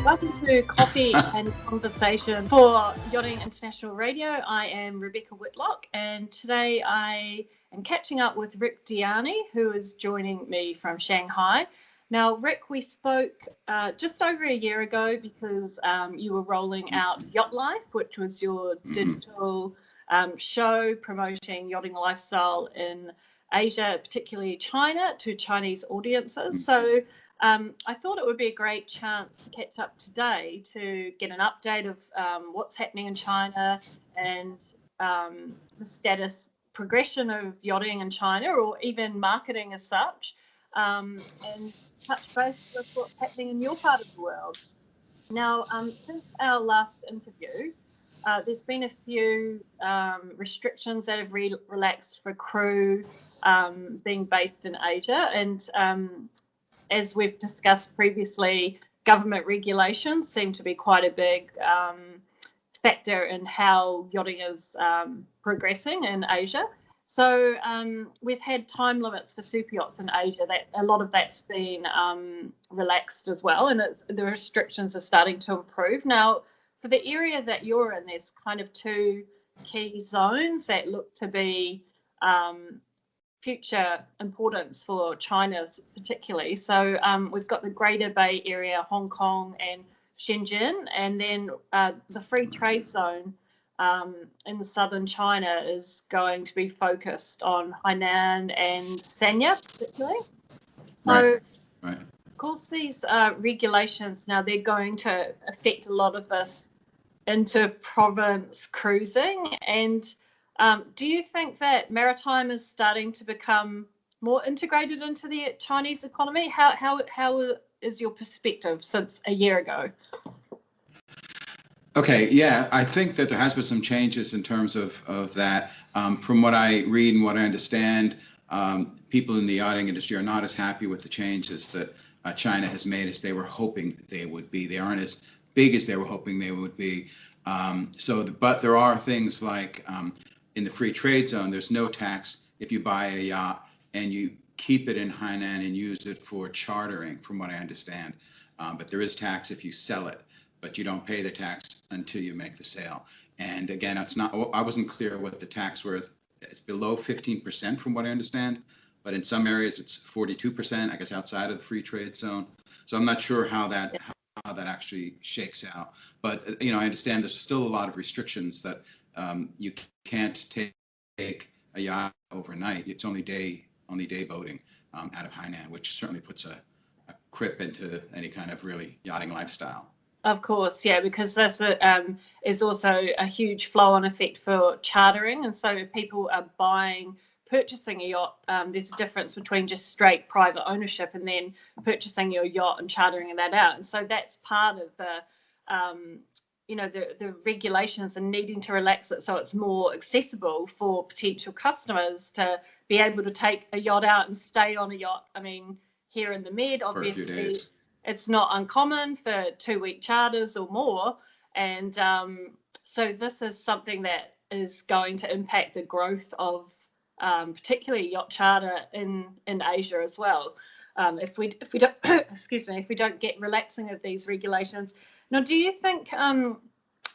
Welcome to Coffee and Conversation for Yachting International Radio. I am Rebecca Whitlocke, and today I am catching up with Ric DiIanni, who is joining me from Shanghai. Now, Ric, we spoke just over a year ago because you were rolling out Yacht Life, which was your digital show promoting yachting lifestyle in Asia, particularly China, to Chinese audiences. So I thought it would be a great chance to catch up today to get an update of what's happening in China and the status progression of yachting in China, or even marketing as such, and touch base with what's happening in your part of the world. Now, since our last interview, there's been a few restrictions that have relaxed for crew being based in Asia, and as we've discussed previously, government regulations seem to be quite a big factor in how yachting is progressing in Asia. So we've had time limits for super yachts in Asia. That a lot of that's been relaxed as well, and the restrictions are starting to improve. Now, for the area that you're in, there's kind of two key zones that look to be future importance for China particularly. So we've got the Greater Bay Area, Hong Kong and Shenzhen, and then the free trade zone in southern China is going to be focused on Hainan and Sanya particularly. So right. Of course, these regulations now, they're going to affect a lot of this inter-province cruising. And do you think that maritime is starting to become more integrated into the Chinese economy? How is your perspective since a year ago? Okay, yeah, I think that there has been some changes in terms of that. From what I read and what I understand, people in the yachting industry are not as happy with the changes that China has made as they were hoping they would be. They aren't as big as they were hoping they would be. But there are things like in the free trade zone, there's no tax if you buy a yacht and you keep it in Hainan and use it for chartering, from what I understand. But there is tax if you sell it, but you don't pay the tax until you make the sale. And again, I wasn't clear what the tax was. It's below 15% from what I understand, but in some areas it's 42%, I guess, outside of the free trade zone. So I'm not sure how that actually shakes out. But I understand there's still a lot of restrictions that you can't take a yacht overnight. It's only day boating out of Hainan, which certainly puts a crip into any kind of really yachting lifestyle. Of course, yeah, because this is also a huge flow-on effect for chartering, and so if people are purchasing a yacht, there's a difference between just straight private ownership and then purchasing your yacht and chartering that out. And so that's part of the regulations and needing to relax it so it's more accessible for potential customers to be able to take a yacht out and stay on a yacht. I mean, here in the Med, obviously, it's not uncommon for 2-week charters or more. And so this is something that is going to impact the growth of particularly yacht charter in Asia as well. If we don't if we don't get relaxing of these regulations. Now, do you think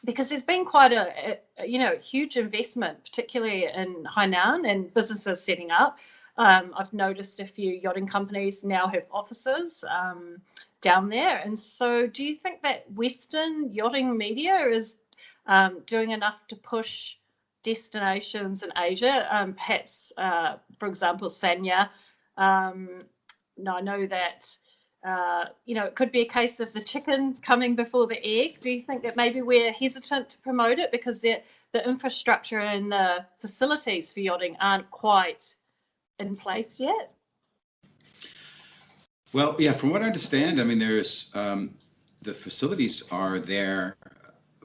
because there's been quite a huge investment, particularly in Hainan, and businesses setting up. I've noticed a few yachting companies now have offices down there. And so do you think that Western yachting media is doing enough to push destinations in Asia? Perhaps, for example, Sanya. I know that, it could be a case of the chicken coming before the egg. Do you think that maybe we're hesitant to promote it because the infrastructure and the facilities for yachting aren't quite in place yet? Well, yeah, from what I understand, I mean, there's the facilities are there,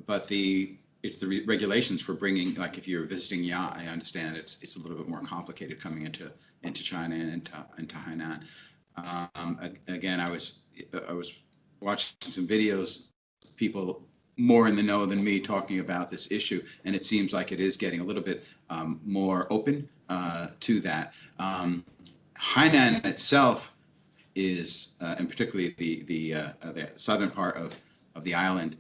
but it's the regulations for bringing, like if you're visiting yacht, I understand it's a little bit more complicated coming into China and into Hainan. Again, I was watching some videos, people more in the know than me talking about this issue, and it seems like it is getting a little bit more open to that. Hainan itself is, and particularly the southern part of the island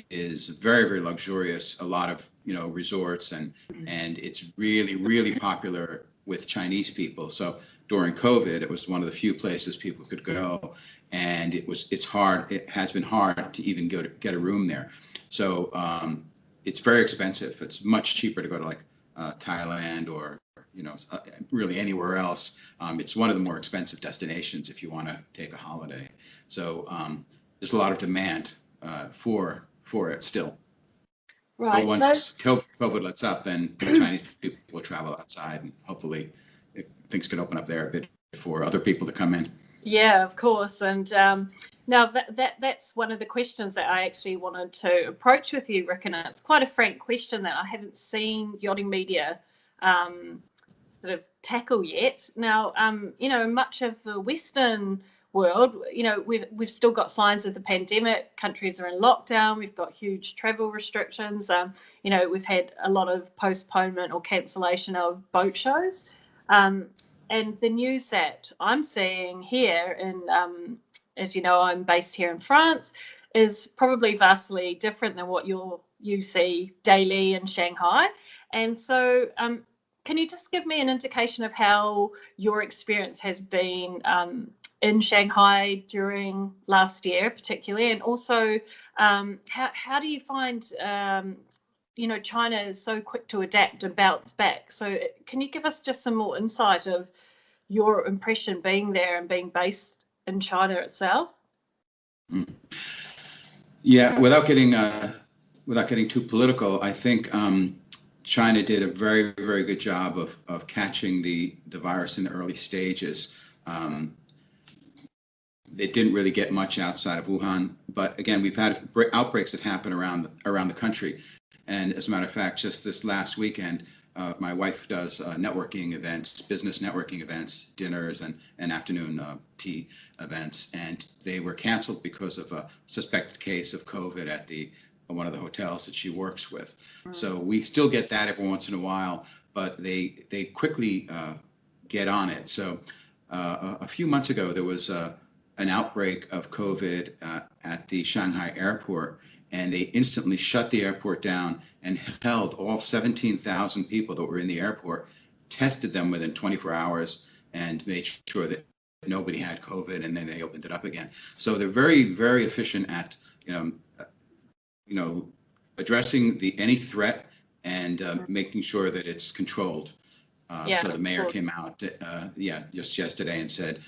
is very, very luxurious. A lot of, resorts, and it's really, really popular with Chinese people. So during COVID, it was one of the few places people could go, and it's hard. It has been hard to even get a room there. So it's very expensive. It's much cheaper to go to like Thailand or really anywhere else. It's one of the more expensive destinations if you want to take a holiday. So there's a lot of demand for it still. Right. But once COVID lets up, then Chinese people will travel outside, and hopefully things can open up there a bit for other people to come in. Yeah, of course. And now that's one of the questions that I actually wanted to approach with you, Ric, and it's quite a frank question that I haven't seen yachting media sort of tackle yet. Now, much of the Western world, we've still got signs of the pandemic. Countries are in lockdown. We've got huge travel restrictions. We've had a lot of postponement or cancellation of boat shows. And the news that I'm seeing here, as you know, I'm based here in France, is probably vastly different than what you see daily in Shanghai. And so can you just give me an indication of how your experience has been in Shanghai during last year, particularly, and also how do you find China is so quick to adapt and bounce back? So can you give us just some more insight of your impression being there and being based in China itself? Yeah, without getting too political, I think China did a very, very good job of catching the virus in the early stages. It didn't really get much outside of Wuhan, but again, we've had outbreaks that happen around the country. And as a matter of fact, just this last weekend, my wife does networking events, business networking events, dinners and afternoon tea events, and they were canceled because of a suspected case of COVID at one of the hotels that she works with. So we still get that every once in a while, but they quickly get on it. So a few months ago, there was an outbreak of COVID at the Shanghai airport, and they instantly shut the airport down and held all 17,000 people that were in the airport, tested them within 24 hours, and made sure that nobody had COVID, and then they opened it up again. So they're very, very efficient at, addressing any threat and making sure that it's controlled. So the mayor came out, just yesterday and said,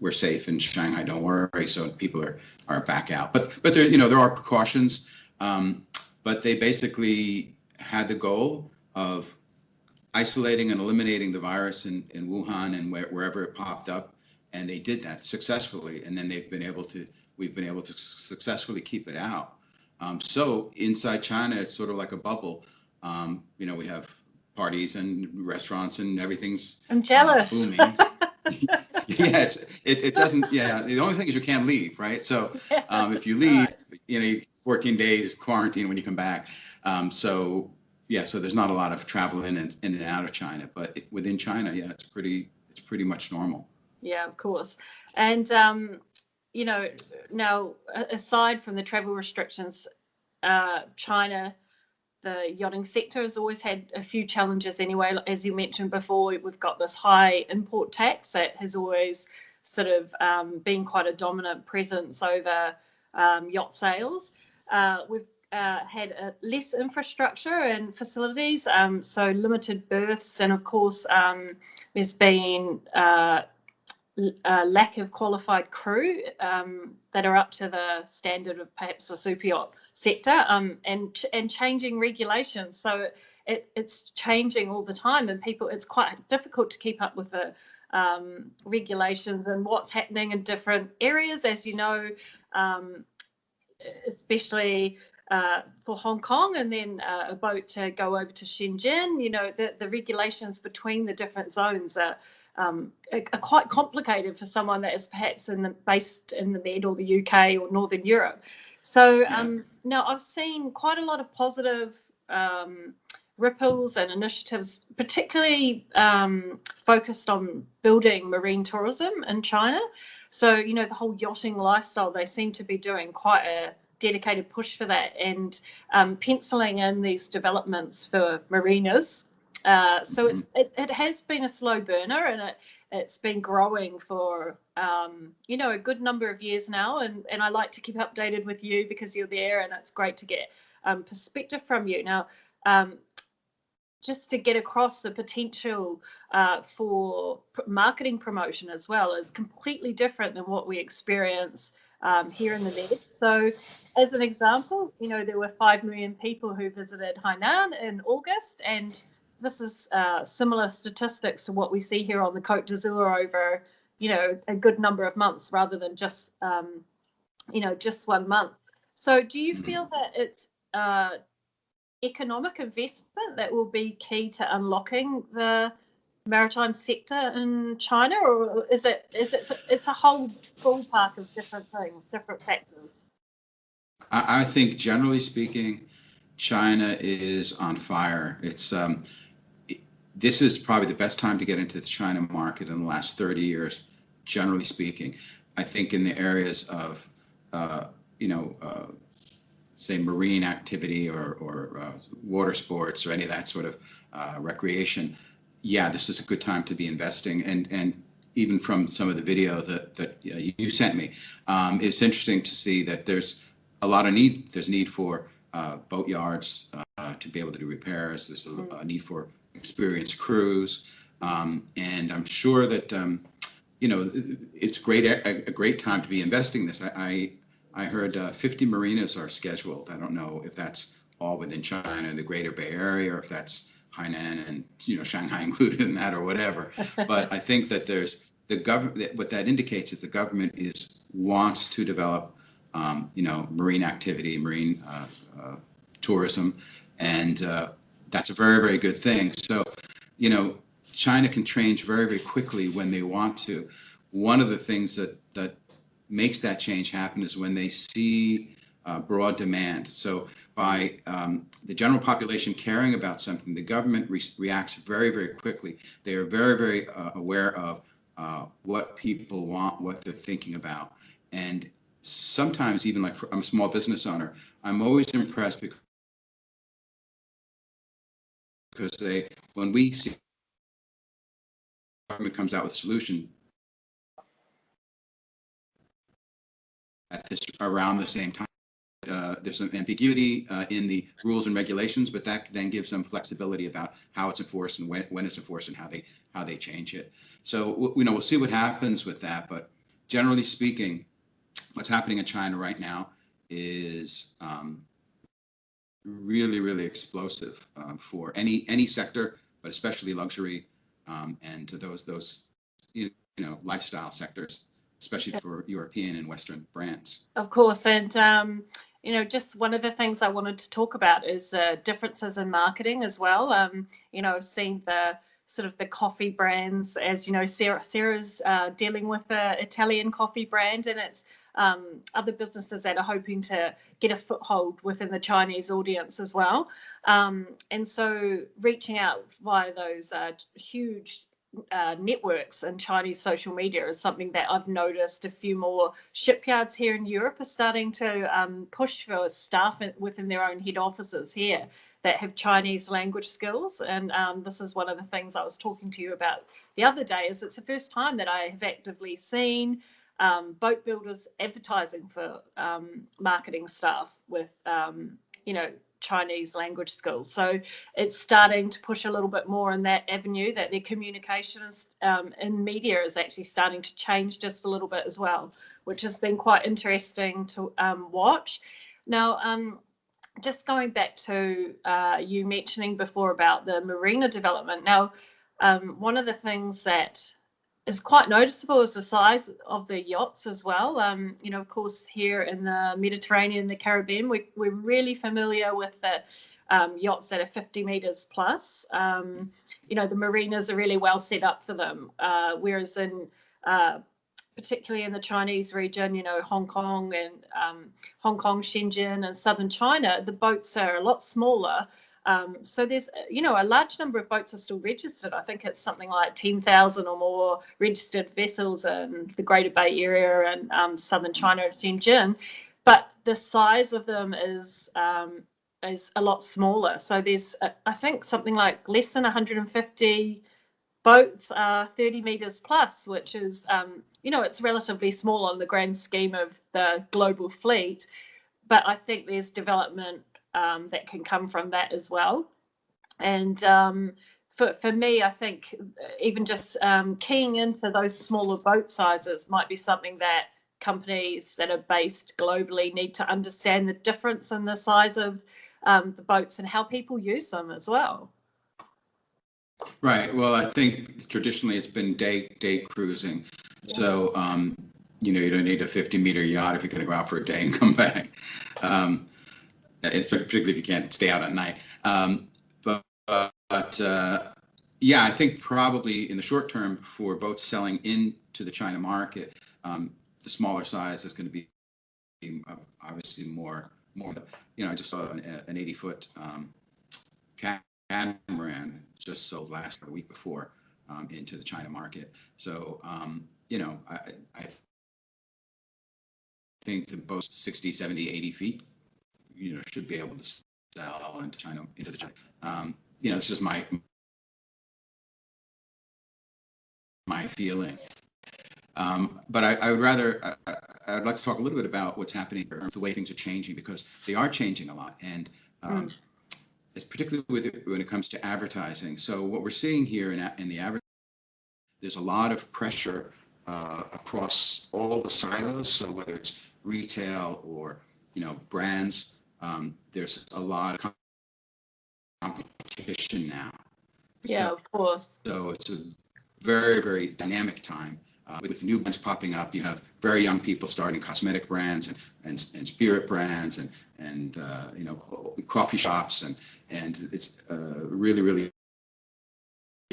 we're safe in Shanghai, don't worry. So people are back out. But there, there are precautions. But they basically had the goal of isolating and eliminating the virus in Wuhan and wherever it popped up, and they did that successfully. And then we've been able to successfully keep it out. So inside China, it's sort of like a bubble. We have parties and restaurants and everything's I'm jealous. Booming. Yeah, it doesn't. Yeah, the only thing is you can't leave, right? So if you leave, you 14 days quarantine when you come back. So there's not a lot of travel in and out of China, but within China, it's pretty much normal. Yeah, of course. And now aside from the travel restrictions, China, the yachting sector has always had a few challenges anyway. As you mentioned before, we've got this high import tax that has always sort of been quite a dominant presence over yacht sales. We've had less infrastructure and facilities, so limited berths, and of course there's been a lack of qualified crew that are up to the standard of perhaps the super yacht sector, and changing regulations. So it's changing all the time, and it's quite difficult to keep up with the regulations and what's happening in different areas, as you know, especially for Hong Kong, and then a boat to go over to Shenzhen. The regulations between the different zones are quite complicated for someone that is perhaps based in the Med or the UK or Northern Europe. So now I've seen quite a lot of positive ripples and initiatives, particularly focused on building marine tourism in China. So, the whole yachting lifestyle, they seem to be doing quite dedicated push for that, and penciling in these developments for marinas. So it has been a slow burner, and it's been growing for a good number of years now, and I like to keep updated with you because you're there, and it's great to get perspective from you. Now, just to get across the potential for marketing promotion as well is completely different than what we experience here in the Med. So as an example, there were 5 million people who visited Hainan in August, and this is similar statistics to what we see here on the Côte d'Azur over, a good number of months rather than just, just 1 month. So do you feel that it's economic investment that will be key to unlocking the maritime sector in China, or is it's a whole ballpark of different things, different factors? I think generally speaking, China is on fire. This is probably the best time to get into the China market in the last 30 years, generally speaking. I think in the areas of, say, marine activity or water sports or any of that sort of recreation, this is a good time to be investing. And even from some of the video that you sent me, it's interesting to see that there's a lot of need. There's need for boat yards to be able to do repairs. There's a need for experienced crews, and I'm sure that it's a great time to be investing this. I heard 50 marinas are scheduled. I don't know if that's all within China and the Greater Bay Area, or if that's Hainan and Shanghai included in that, or whatever. But I think that there's the government. What that indicates is the government wants to develop marine activity, marine tourism, and that's a very, very good thing. So, China can change very, very quickly when they want to. One of the things that makes that change happen is when they see broad demand. So by the general population caring about something, the government reacts very, very quickly. They are very, very aware of what people want, what they're thinking about. And sometimes even I'm a small business owner, I'm always impressed because when we see the government comes out with a solution at around the same time, there's some ambiguity in the rules and regulations, but that then gives them flexibility about how it's enforced and when it's enforced and how they change it. So we'll see what happens with that. But generally speaking, what's happening in China right now is really, really explosive for any sector, but especially luxury and to those lifestyle sectors, especially for European and Western brands. Of course, and just one of the things I wanted to talk about is differences in marketing as well. I've seen the sort of the coffee brands, as Sarah's dealing with the Italian coffee brand, and it's other businesses that are hoping to get a foothold within the Chinese audience as well. And so reaching out via those huge networks and Chinese social media is something that I've noticed. A few more shipyards here in Europe are starting to push for staff within their own head offices here that have Chinese language skills. And this is one of the things I was talking to you about the other day, is it's the first time that I have actively seen boat builders advertising for marketing staff with, Chinese language skills. So it's starting to push a little bit more in that avenue, that their communication in media is actually starting to change just a little bit as well, which has been quite interesting to watch. Now, just going back to you mentioning before about the marina development. Now, one of the things that is quite noticeable is the size of the yachts as well. Of course, here in the Mediterranean, the Caribbean, we're really familiar with the yachts that are 50 meters plus. The marinas are really well set up for them, whereas in particularly in the Chinese region, Hong Kong, Shenzhen and southern China, the boats are a lot smaller. So there's, a large number of boats are still registered. I think it's something like 10,000 or more registered vessels in the Greater Bay Area and southern China, Shenzhen. but the size of them is a lot smaller. So there's, I think, something like less than 150 boats are 30 meters plus, which is, it's relatively small on the grand scheme of the global fleet. But I think there's development that can come from that as well. And for me, I think even just keying into those smaller boat sizes might be something that companies that are based globally need to understand, the difference in the size of the boats and how people use them as well. Right. Well, I think traditionally it's been day cruising. Yeah. So, you don't need a 50-meter yacht if you're going to go out for a day and come back. It's particularly if you can't stay out at night. Yeah, I think probably in the short term for boats selling into the China market, the smaller size is going to be obviously more. I just saw an 80-foot catamaran just sold last week before into the China market. So, I think the boats 60, 70, 80 feet, should be able to sell into the China. It's just my feeling. But I would rather, I'd like to talk a little bit about what's happening, the way things are changing, because they are changing a lot. And it's particularly when it comes to advertising. So what we're seeing here in the advertising, there's a lot of pressure across all the silos. So whether it's retail or, brands, there's a lot of competition now. Yeah, of course. So it's a very, very dynamic time. With new brands popping up, you have very young people starting cosmetic brands and spirit brands and coffee shops and it's really, really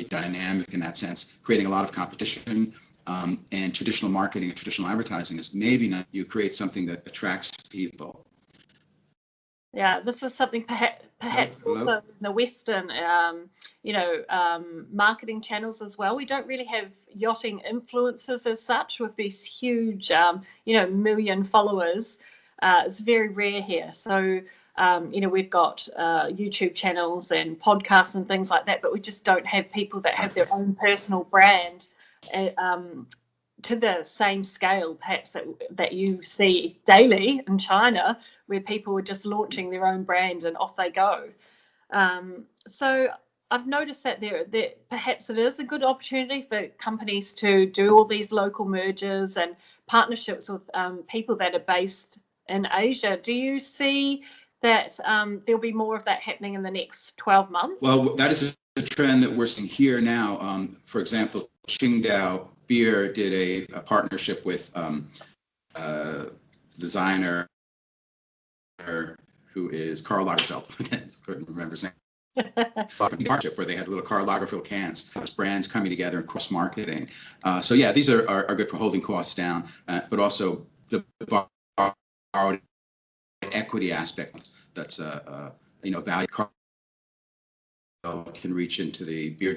dynamic in that sense, creating a lot of competition. And traditional marketing and traditional advertising is maybe not, you create something that attracts people. Yeah, this is something perhaps also in the Western, marketing channels as well. We don't really have yachting influencers as such with these huge, million followers. It's very rare here. So, we've got YouTube channels and podcasts and things like that, but we just don't have people that have their own personal brand to the same scale, perhaps, that you see daily in China, where people are just launching their own brand and off they go. So I've noticed that there perhaps it is a good opportunity for companies to do all these local mergers and partnerships with people that are based in Asia. Do you see that there'll be more of that happening in the next 12 months? Well, that is a trend that we're seeing here now. For example, Qingdao Beer did a partnership with designer who is Karl Lagerfeld. I couldn't remember his name. Partnership where they had little Karl Lagerfeld cans, brands coming together and cross marketing. So yeah, these are good for holding costs down, but also the borrowed equity aspect. That's value can reach into the beer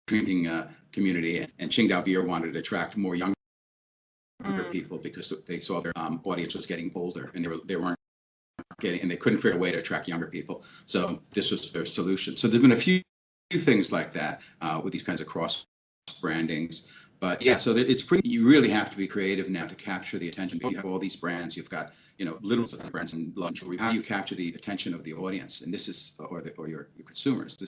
drinking community, and Qingdao Beer wanted to attract more younger people because they saw their audience was getting older, and they weren't getting, and they couldn't figure a way to attract younger people. So this was their solution. So there've been a few things like that with these kinds of cross brandings. But yeah, so it's pretty. You really have to be creative now to capture the attention. You have all these brands. You've got little brands and luxury. How do you capture the attention of the audience? And this is or your consumers.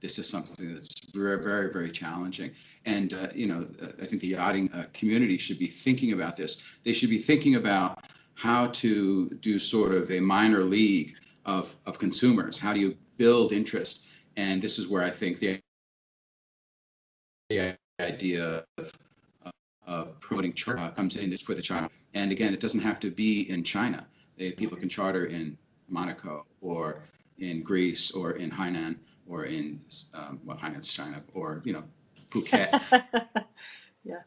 This is something that's very, very, very challenging. And I think the yachting community should be thinking about this. They should be thinking about how to do sort of a minor league of consumers. How do you build interest? And this is where I think the idea of promoting charter comes in for the China. And again, it doesn't have to be in China. People can charter in Monaco or in Greece or in Hainan or in Hainan's China or Phuket. Yeah.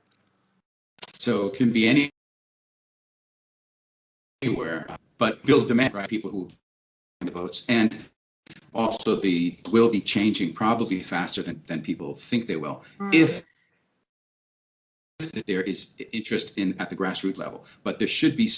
So it can be anywhere, but build demand, right? People who the boats, and also will be changing probably faster than people think they will. If there is interest at the grassroots level, but there should be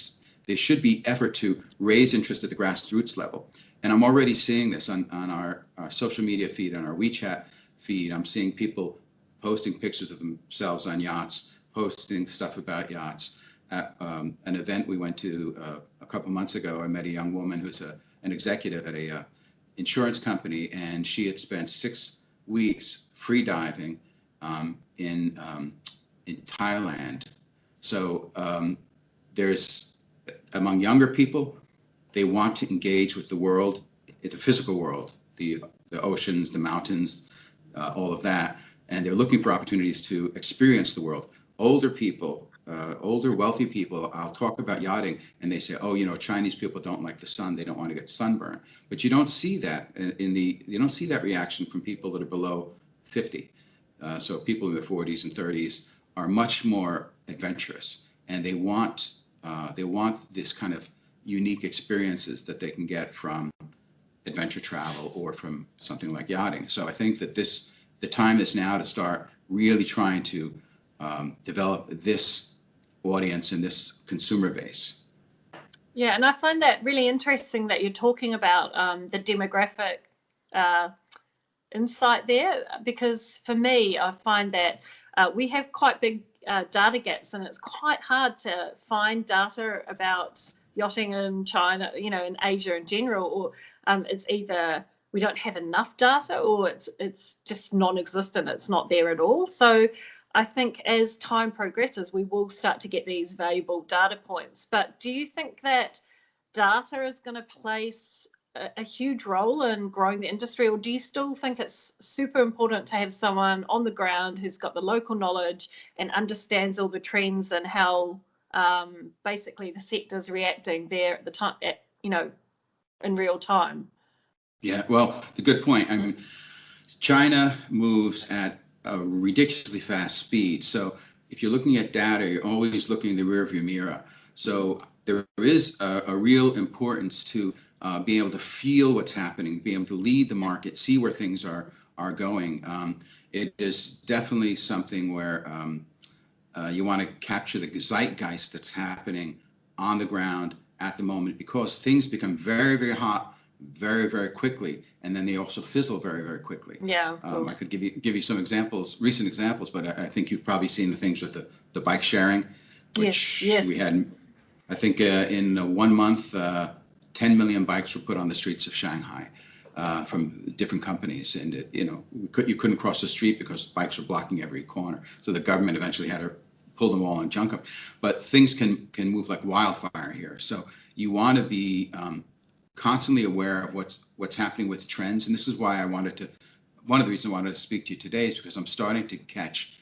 there should be effort to raise interest at the grassroots level. And I'm already seeing this on our social media feed, on our WeChat feed. I'm seeing people posting pictures of themselves on yachts, posting stuff about yachts. At an event we went to a couple months ago, I met a young woman who's an executive at a insurance company, and she had spent 6 weeks free diving in Thailand. So there's, among younger people, they want to engage with the world, the physical world, the oceans, the mountains, all of that, and they're looking for opportunities to experience the world. Older people, older wealthy people, I'll talk about yachting, and they say, oh, Chinese people don't like the sun, they don't want to get sunburned. But you don't see that you don't see that reaction from people that are below 50. So people in their 40s and 30s are much more adventurous, and they want this kind of unique experiences that they can get from adventure travel or from something like yachting. So I think that the time is now to start really trying to develop this audience and this consumer base. Yeah, and I find that really interesting that you're talking about the demographic insight there, because for me, I find that we have quite big data gaps, and it's quite hard to find data about yachting in China, in Asia in general, or it's either we don't have enough data or it's just non-existent, it's not there at all. So I think as time progresses, we will start to get these valuable data points. But do you think that data is going to play a huge role in growing the industry, or do you still think it's super important to have someone on the ground who's got the local knowledge and understands all the trends and how basically the sector's reacting there at the time, in real time? Yeah, well, the good point. I mean, China moves at a ridiculously fast speed. So if you're looking at data, you're always looking in the rearview mirror. So there is a real importance to being able to feel what's happening, being able to lead the market, see where things are going. It is definitely something where you want to capture the zeitgeist that's happening on the ground at the moment, because things become very, very hot very, very quickly, and then they also fizzle very, very quickly. Yeah. I could give you some examples, recent examples, but I think you've probably seen the things with the bike sharing, which yes. we had. I think in 1 month, 10 million bikes were put on the streets of Shanghai from different companies, and you couldn't cross the street because bikes were blocking every corner. So the government eventually had to pull them all and junk them. But things can move like wildfire here. So you want to be constantly aware of what's happening with trends, and this is why one of the reasons I wanted to speak to you today is because I'm starting to catch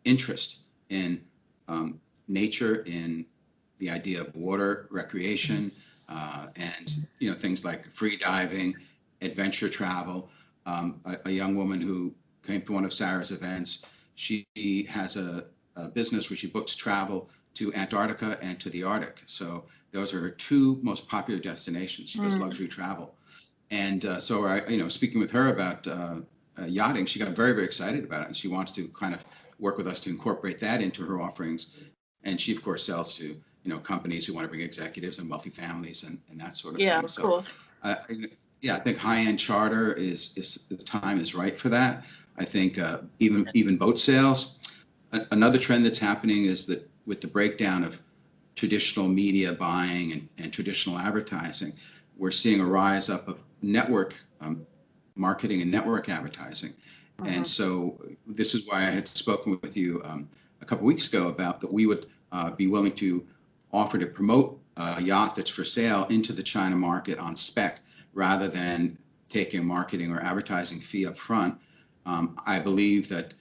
interest in nature, in the idea of water recreation, and things like free diving, adventure travel. A young woman who came to one of Sarah's events, she has a business where she books travel to Antarctica and to the Arctic. So those are her 2 most popular destinations. She does luxury travel. And so speaking with her about yachting, she got very, very excited about it. And she wants to kind of work with us to incorporate that into her offerings. And she, of course, sells to, companies who want to bring executives and wealthy families and that sort of thing. Yeah, of course. I think high-end charter is the time is right for that. I think even boat sales. Another trend that's happening is that with the breakdown of traditional media buying and traditional advertising, we're seeing a rise up of network marketing and network advertising. And so this is why I had spoken with you a couple weeks ago about that we would be willing to offer to promote a yacht that's for sale into the China market on spec, rather than taking a marketing or advertising fee up front. I believe that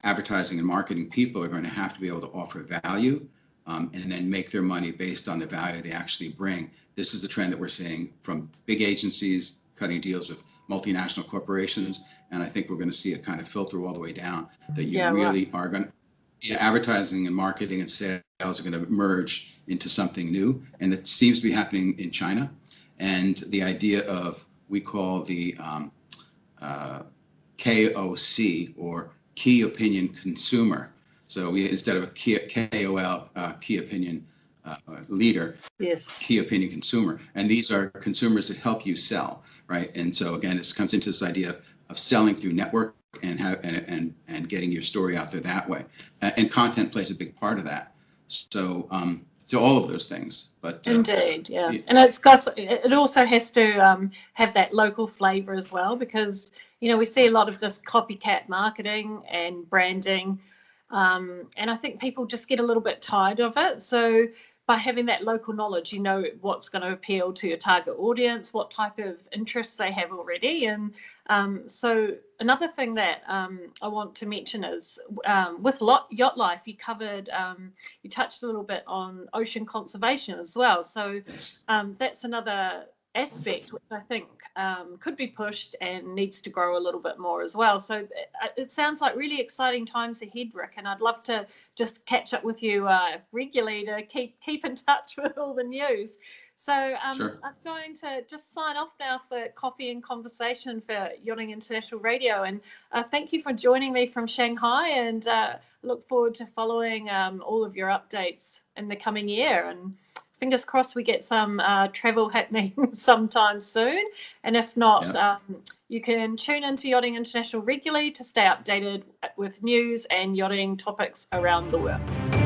advertising and marketing people are going to have to be able to offer value and then make their money based on the value they actually bring. This is the trend that we're seeing from big agencies cutting deals with multinational corporations, and I think we're going to see it kind of filter all the way down, that you really are going to, advertising and marketing and sales are going to merge into something new, and it seems to be happening in China. And the idea of, we call the KOC, or key opinion consumer. So we, instead of a KOL, key opinion leader, Yes. key opinion consumer. And these are consumers that help you sell, right? And so again, this comes into this idea of selling through network and getting your story out there that way. And content plays a big part of that. So so all of those things. But indeed, yeah. And it also has to have that local flavor as well, because we see a lot of this copycat marketing and branding, and I think people just get a little bit tired of it. So by having that local knowledge, what's going to appeal to your target audience, what type of interests they have already. And so another thing that I want to mention is with Yacht Life, you touched a little bit on ocean conservation as well. So that's another aspect which I think could be pushed and needs to grow a little bit more as well. So it sounds like really exciting times ahead, Rick, and I'd love to just catch up with you regularly to keep in touch with all the news. So Sure. I'm going to just sign off now for Coffee and Conversation for Yachting International Radio, and thank you for joining me from Shanghai, and look forward to following all of your updates in the coming year, and fingers crossed we get some travel happening sometime soon. And if not, you can tune into Yachting International regularly to stay updated with news and yachting topics around the world.